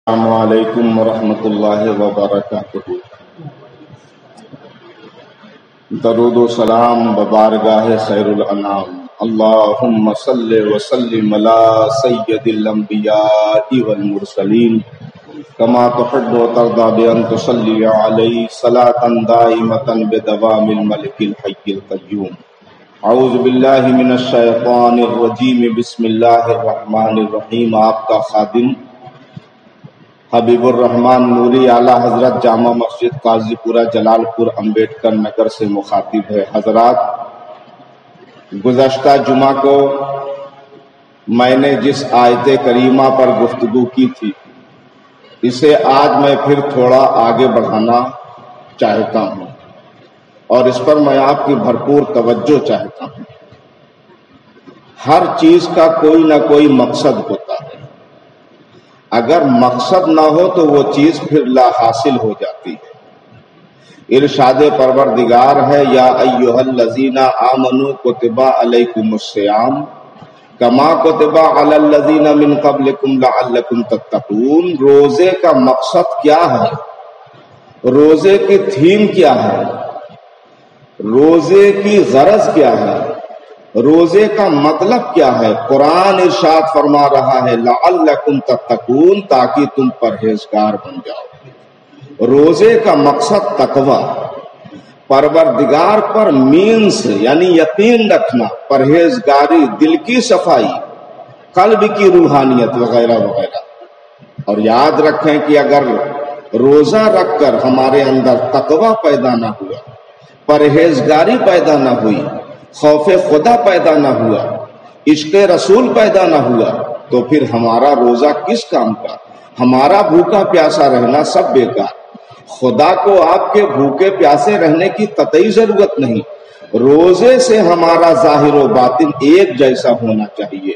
السلام علیکم ورحمۃ اللہ وبرکاتہ۔ درود و سلام ببارگاہ خیر الانام، اللہم صلی وسلم علی سید الانبیاء والمرسلین کما تحب و ترضی بان تصلی علیہ صلاۃ دائمۃ بدوام الملک الحی القیوم۔ اعوذ باللہ من الشیطان الرجیم، بسم اللہ الرحمن الرحیم۔ آپ کا خادم حبیب الرحمان نوری اعلیٰ حضرت جامع مسجد قاضی پورہ جلال پور امبیڈکر نگر سے مخاطب ہے۔ حضرات، گزشتہ جمعہ کو میں نے جس آیت کریمہ پر گفتگو کی تھی، اسے آج میں پھر تھوڑا آگے بڑھانا چاہتا ہوں اور اس پر میں آپ کی بھرپور توجہ چاہتا ہوں۔ ہر چیز کا کوئی نہ کوئی مقصد ہوتا ہے، اگر مقصد نہ ہو تو وہ چیز پھر لا حاصل ہو جاتی ہے۔ ارشاد پروردگار ہے، یا ایھا الذین آمنوا کتب علیکم الصیام کما کتب علی الذین من قبلکم لعلکم تتقون۔ روزے کا مقصد کیا ہے؟ روزے کی تھیم کیا ہے؟ روزے کی غرض کیا ہے؟ روزے کا مطلب کیا ہے؟ قرآن ارشاد فرما رہا ہے لعلکم تتقون، تاکہ تم پرہیزگار بن جاؤ۔ روزے کا مقصد تقوی، پروردگار پر مینس یعنی یقین رکھنا، پرہیزگاری، دل کی صفائی، قلب کی روحانیت وغیرہ وغیرہ۔ اور یاد رکھیں کہ اگر روزہ رکھ کر ہمارے اندر تقوی پیدا نہ ہوا، پرہیزگاری پیدا نہ ہوئی، خوف خدا پیدا نہ ہوا، عشق رسول پیدا نہ ہوا، تو پھر ہمارا روزہ کس کام کا؟ ہمارا بھوکا پیاسا رہنا سب بیکار۔ خدا کو آپ کے بھوکے پیاسے رہنے کی قطعی ضرورت نہیں۔ روزے سے ہمارا ظاہر و باطن ایک جیسا ہونا چاہیے،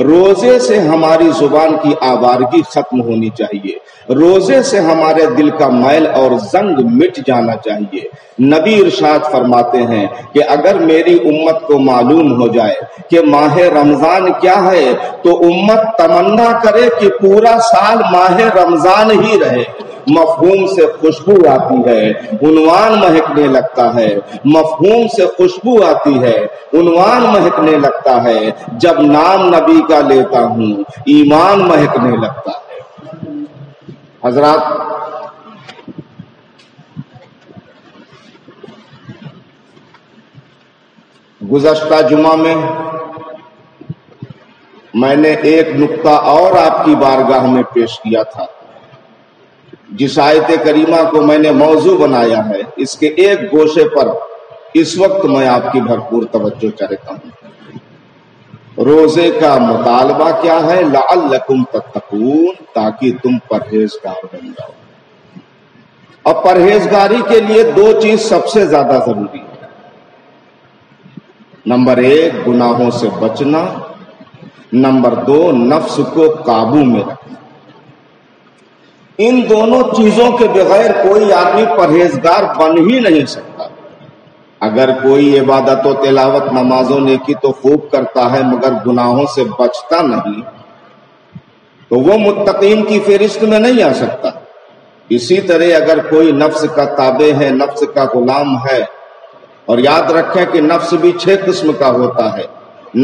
روزے سے ہماری زبان کی آوارگی ختم ہونی چاہیے، روزے سے ہمارے دل کا میل اور زنگ مٹ جانا چاہیے۔ نبی ارشاد فرماتے ہیں کہ اگر میری امت کو معلوم ہو جائے کہ ماہ رمضان کیا ہے تو امت تمنا کرے کہ پورا سال ماہ رمضان ہی رہے۔ مفہوم سے خوشبو آتی ہے، عنوان مہکنے لگتا ہے۔ مفہوم سے خوشبو آتی ہے، عنوان مہکنے لگتا ہے۔ جب نام نبی کا لیتا ہوں، ایمان مہکنے لگتا ہے۔ حضرات، گزشتہ جمعہ میں نے ایک نقطہ اور آپ کی بارگاہ میں پیش کیا تھا۔ جس آیت کریمہ کو میں نے موضوع بنایا ہے، اس کے ایک گوشے پر اس وقت میں آپ کی بھرپور توجہ چاہتا ہوں۔ روزے کا مطالبہ کیا ہے؟ لعلکم تتقون، تاکہ تم پرہیزگار بن جاؤ۔ اور پرہیزگاری کے لیے دو چیز سب سے زیادہ ضروری ہے۔ نمبر 1 گناہوں سے بچنا، نمبر 2 نفس کو قابو میں رکھنا۔ ان دونوں چیزوں کے بغیر کوئی آدمی پرہیزگار بن ہی نہیں سکتا۔ اگر کوئی عبادت و تلاوت، نماز و نیکی تو خوب کرتا ہے مگر گناہوں سے بچتا نہیں، تو وہ متقین کی فہرست میں نہیں آ سکتا۔ اسی طرح اگر کوئی نفس کا تابع ہے، نفس کا غلام ہے، اور یاد رکھیں کہ نفس بھی 6 قسم کا ہوتا ہے،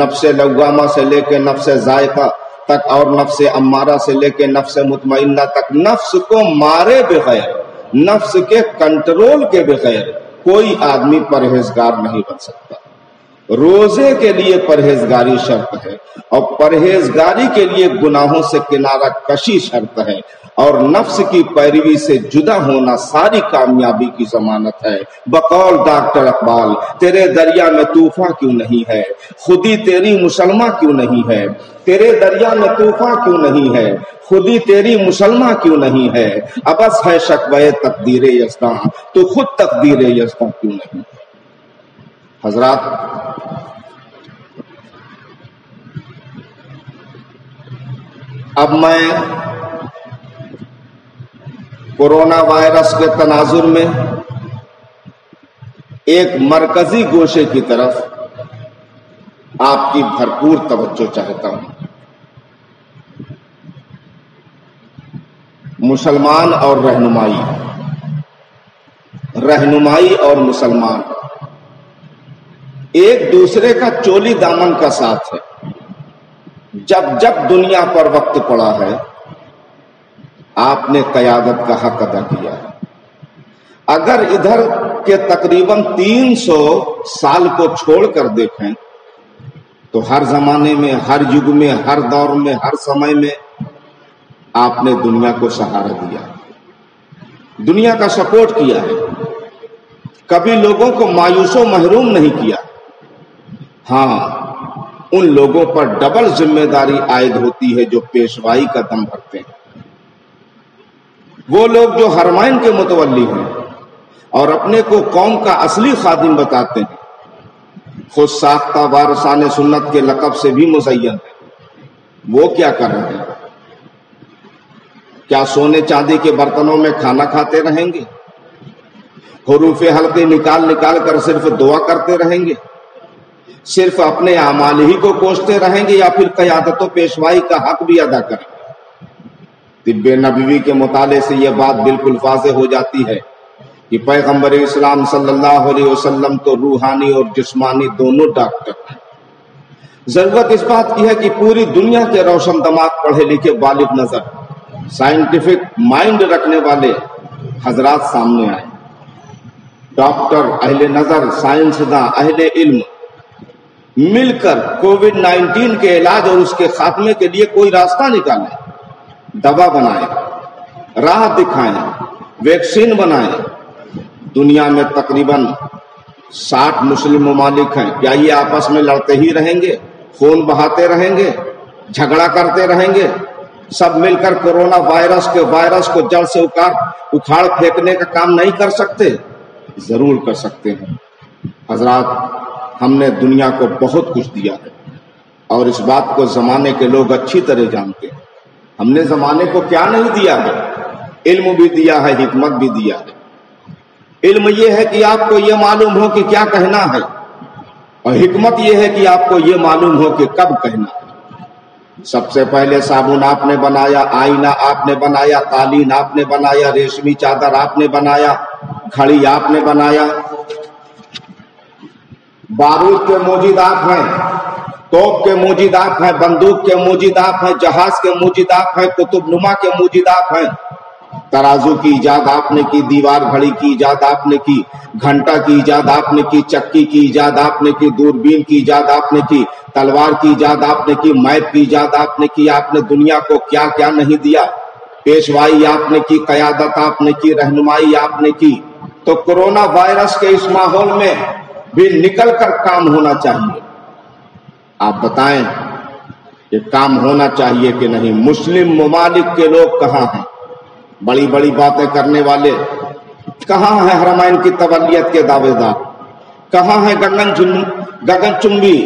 نفس لوامہ سے لے کے نفس ذائقہ تک، اور نفس امارہ سے لے کے نفس مطمئنہ تک۔ نفس کو مارے بغیر، نفس کے کنٹرول کے بغیر کوئی آدمی پرہیزگار نہیں بن سکتا۔ روزے کے لیے پرہیزگاری شرط ہے، اور پرہیزگاری کے لیے گناہوں سے کنارہ کشی شرط ہے، اور نفس کی پیروی سے جدا ہونا ساری کامیابی کی ضمانت ہے۔ بقول ڈاکٹر اقبال، تیرے دریا میں طوفاں کیوں نہیں ہے، خودی تیری مسلمہ کیوں نہیں ہے؟ تیرے دریا میں طوفاں کیوں نہیں ہے، خودی تیری مسلمہ کیوں نہیں ہے؟ ابس ہے شکوہ تقدیر یزداں، تو خود تقدیر یزداں کیوں نہیں ہے؟ حضرات، اب میں کورونا وائرس کے تناظر میں ایک مرکزی گوشے کی طرف آپ کی بھرپور توجہ چاہتا ہوں۔ مسلمان اور رہنمائی اور مسلمان ایک دوسرے کا چولی دامن کا ساتھ ہے. جب جب دنیا پر وقت پڑا ہے آپ نے قیادت کا حق ادا کیا ہے. اگر ادھر کے تقریباً 300 سال کو چھوڑ کر دیکھیں تو ہر زمانے میں، ہر یگ میں، ہر دور میں، ہر سمے میں آپ نے دنیا کو سہارا دیا، دنیا کا سپورٹ کیا ہے. کبھی لوگوں کو مایوس و محروم نہیں کیا. ہاں، ان لوگوں پر ڈبل ذمہ داری عائد ہوتی ہے جو پیشوائی کا دم بھرتے ہیں. وہ لوگ جو حرمین کے متولی ہیں اور اپنے کو قوم کا اصلی خادم بتاتے ہیں، خود ساختہ وارثان سنت کے لقب سے بھی مزین ہیں، وہ کیا کر رہے ہیں؟ کیا سونے چاندی کے برتنوں میں کھانا کھاتے رہیں گے؟ حروف حلقے نکال نکال کر صرف دعا کرتے رہیں گے؟ صرف اپنے اعمال ہی کو کوستے رہیں گے یا پھر قیادت و پیشوائی کا حق بھی ادا کریں گے؟ طب نبوی کے مطالعے سے یہ بات بالکل واضح ہو جاتی ہے کہ پیغمبر اسلام صلی اللہ علیہ وسلم تو روحانی اور جسمانی دونوں ڈاکٹر ہیں. ضرورت اس بات کی ہے کہ پوری دنیا کے روشن دماغ، پڑھے لکھے، بالغ نظر، سائنٹیفک مائنڈ رکھنے والے حضرات سامنے آئے. ڈاکٹر، اہل نظر، سائنسداں، اہل علم مل کر کووڈ-19 کے علاج اور اس کے خاتمے کے لیے کوئی راستہ نکالیں، دوا بنائیں، راہ دکھائیں، ویکسین بنائیں. دنیا میں تقریباً 60 مسلم ممالک ہیں. کیا یہ آپس میں لڑتے ہی رہیں گے، خون بہاتے رہیں گے، جھگڑا کرتے رہیں گے؟ سب مل کر کورونا وائرس کو جڑ سے اکھاڑ پھینکنے کا کام نہیں کر سکتے؟ ضرور کر سکتے ہیں. حضرات، ہم نے دنیا کو بہت کچھ دیا ہے اور اس بات کو زمانے کے لوگ اچھی طرح جانتے ہیں. ہم نے زمانے کو کیا نہیں دیا ہے؟ علم بھی دیا ہے، حکمت بھی دیا ہے. علم یہ ہے کہ آپ کو یہ معلوم ہو کہ کیا کہنا ہے، اور حکمت یہ ہے کہ آپ کو یہ معلوم ہو کہ کب کہنا ہے. سب سے پہلے صابن آپ نے بنایا، آئینہ آپ نے بنایا، قالین آپ نے بنایا، ریشمی چادر آپ نے بنایا، گھڑی آپ نے بنایا. بارود کے موجد آپ ہیں، توپ کے موجد آپ ہیں، بندوق کے موجد آپ ہیں، جہاز کے موجد آپ ہیں، قطب نما کے موجد آپ ہیں. ترازو کی ایجاد آپ نے کی، دیوار گھڑی کی ایجاد آپ نے کی، گھنٹا کی ایجاد آپ نے کی، چکی کی ایجاد آپ نے کی، دوربین کی ایجاد آپ نے کی، تلوار کی ایجاد آپ نے کی، میپ کی ایجاد آپ نے کی. آپ نے دنیا کو کیا کیا نہیں دیا. پیشوائی آپ نے کی، قیادت آپ نے کی، رہنمائی آپ نے کی. تو کورونا وائرس کے اس ماحول میں بھی نکل کر کام ہونا چاہیے. آپ بتائیں کہ کام ہونا چاہیے کہ نہیں؟ مسلم ممالک کے لوگ کہاں ہیں؟ بڑی بڑی باتیں کرنے والے کہاں ہیں؟ حرمین کی تولیت کے دعوے دار کہاں ہیں؟ گگن چمبی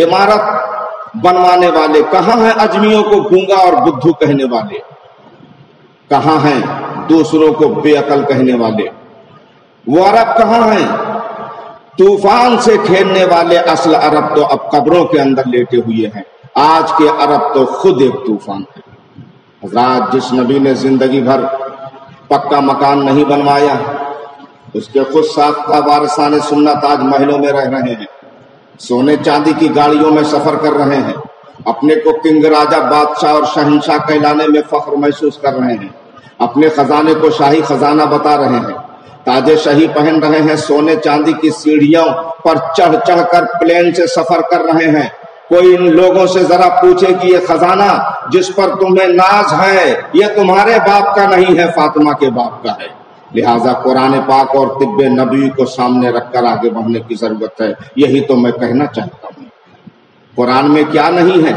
عمارت بنوانے والے کہاں ہیں؟ اجمیوں کو گونگا اور بدھو کہنے والے کہاں ہیں؟ دوسروں کو بے عقل کہنے والے وہ عرب کہاں ہیں؟ طوفان سے کھیلنے والے اصل عرب تو اب قبروں کے اندر لیٹے ہوئے ہیں. آج کے عرب تو خود ایک طوفان ہے. حضرات، جس نبی نے زندگی بھر پکا مکان نہیں بنوایا، اس کے خود ساختہ وارثان سنت آج محلوں میں رہ رہے ہیں، سونے چاندی کی گاڑیوں میں سفر کر رہے ہیں، اپنے کو کنگ، راجہ، بادشاہ اور شہنشاہ کہلانے میں فخر محسوس کر رہے ہیں، اپنے خزانے کو شاہی خزانہ بتا رہے ہیں، تاج شاہی پہن رہے ہیں، سونے چاندی کی سیڑھیوں پر چڑھ چڑھ کر پلین سے سفر کر رہے ہیں. کوئی ان لوگوں سے ذرا پوچھے کہ یہ خزانہ جس پر تمہیں ناز ہے یہ تمہارے باپ کا نہیں ہے، فاطمہ کے باپ کا ہے. لہٰذا قرآن پاک اور طب نبوی کو سامنے رکھ کر آگے بڑھنے کی ضرورت ہے. یہی تو میں کہنا چاہتا ہوں. قرآن میں کیا نہیں ہے؟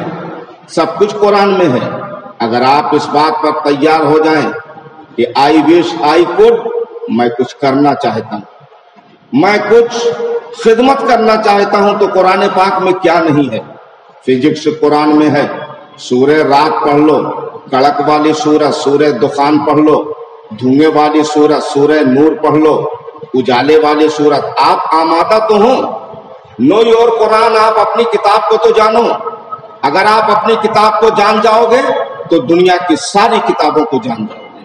سب کچھ قرآن میں ہے. اگر آپ اس بات پر تیار ہو جائیں کہ آئی وش آئی کوڈ، میں کچھ کرنا چاہتا ہوں، میں کچھ خدمت کرنا چاہتا ہوں، تو قرآن پاک میں کیا نہیں ہے؟ فزکس قرآن میں ہے. سورہ رات پڑھ لو، کڑک والی سورہ سورہ دخان پڑھ لو، دھوئیں والی سورت سورہ نور پڑھ لو، اجالے والی سورت. آپ آمادہ تو ہوں، نو یور قرآن، آپ اپنی کتاب کو تو جانو. اگر آپ اپنی کتاب کو جان جاؤ گے تو دنیا کی ساری کتابوں کو جان جاؤ گے.